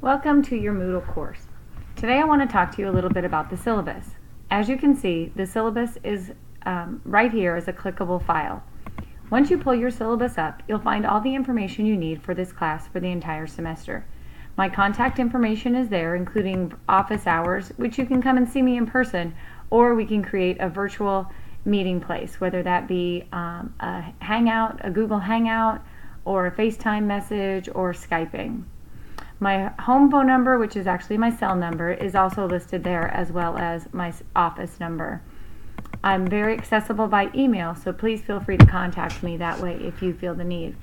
Welcome to your Moodle course. Today I want to talk to you a little bit about the syllabus. As you can see, the syllabus is right here as a clickable file. Once you pull your syllabus up, you'll find all the information you need for this class for the entire semester. My contact information is there, including office hours, which you can come and see me in person, or we can create a virtual meeting place, whether that be a Hangout, a Google Hangout, or a FaceTime message, or Skyping. My home phone number, which is actually my cell number, is also listed there, as well as my office number. I'm very accessible by email, so please feel free to contact me that way if you feel the need.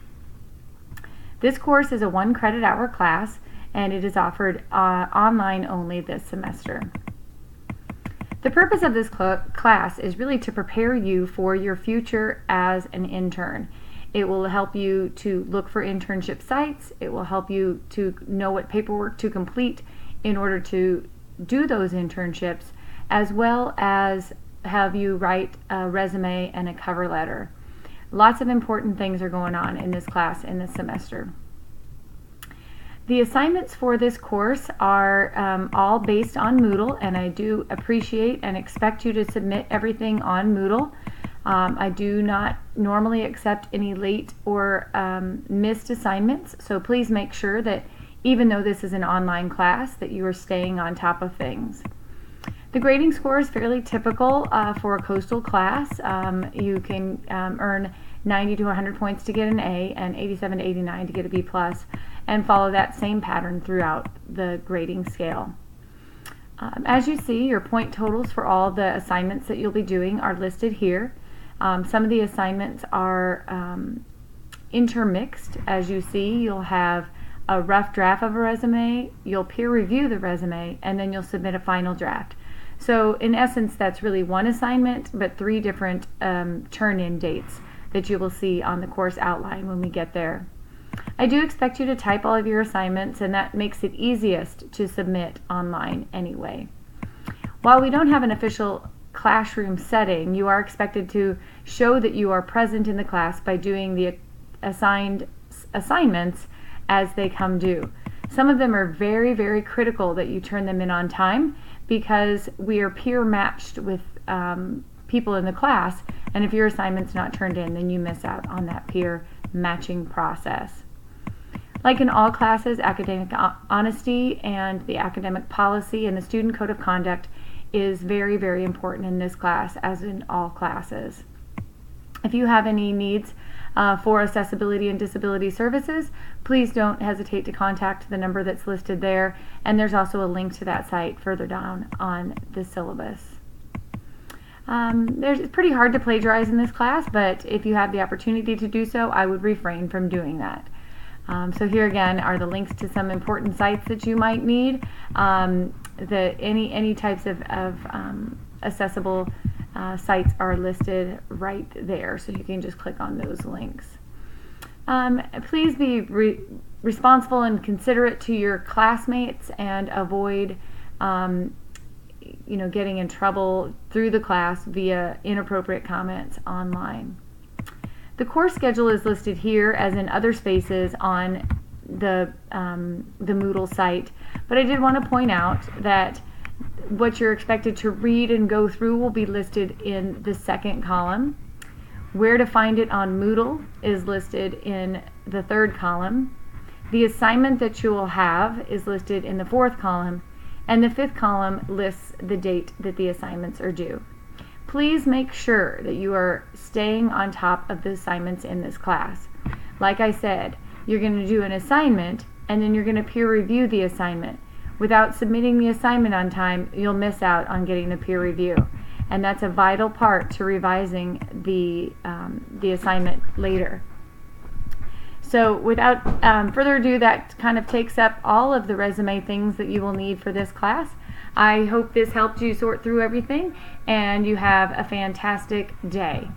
This course is a 1 credit hour class, and it is offered online only this semester. The purpose of this class is really to prepare you for your future as an intern. It will help you to look for internship sites. It will help you to know what paperwork to complete in order to do those internships, as well as have you write a resume and a cover letter. Lots of important things are going on in this class in this semester. The assignments for this course are all based on Moodle, and I do appreciate and expect you to submit everything on Moodle. I do not normally accept any late or missed assignments, so please make sure that even though this is an online class, that you are staying on top of things. The grading score is fairly typical for a coastal class. You can earn 90 to 100 points to get an A and 87 to 89 to get a B+, and follow that same pattern throughout the grading scale. As you see, your point totals for all the assignments that you'll be doing are listed here. Some of the assignments are intermixed. As you see, you'll have a rough draft of a resume, you'll peer review the resume, and then you'll submit a final draft. So in essence, that's really one assignment, but 3 different turn-in dates that you will see on the course outline when we get there. I do expect you to type all of your assignments, and that makes it easiest to submit online anyway. While we don't have an official classroom setting, you are expected to show that you are present in the class by doing the assigned assignments as they come due. Some of them are very, very critical that you turn them in on time, because we are peer matched with people in the class, and if your assignment's not turned in, then you miss out on that peer matching process. Like in all classes, academic honesty and the academic policy and the student code of conduct is very, very important in this class, as in all classes. If you have any needs for accessibility and disability services, please don't hesitate to contact the number that's listed there, and there's also a link to that site further down on the syllabus. It's pretty hard to plagiarize in this class, but if you have the opportunity to do so, I would refrain from doing that. So here again are the links to some important sites that you might need. Any types of accessible sites are listed right there, so you can just click on those links. Please be responsible and considerate to your classmates, and avoid getting in trouble through the class via inappropriate comments online. The course schedule is listed here, as in other spaces on the Moodle site, but I did want to point out that what you're expected to read and go through will be listed in the 2nd column. Where to find it on Moodle is listed in the 3rd column. The assignment that you will have is listed in the 4th column, and the 5th column lists the date that the assignments are due. Please make sure that you are staying on top of the assignments in this class. Like I said, you're going to do an assignment, and then you're going to peer review the assignment. Without submitting the assignment on time, you'll miss out on getting the peer review, and that's a vital part to revising the assignment later. So without further ado, that kind of takes up all of the resume things that you will need for this class. I hope this helped you sort through everything, and you have a fantastic day.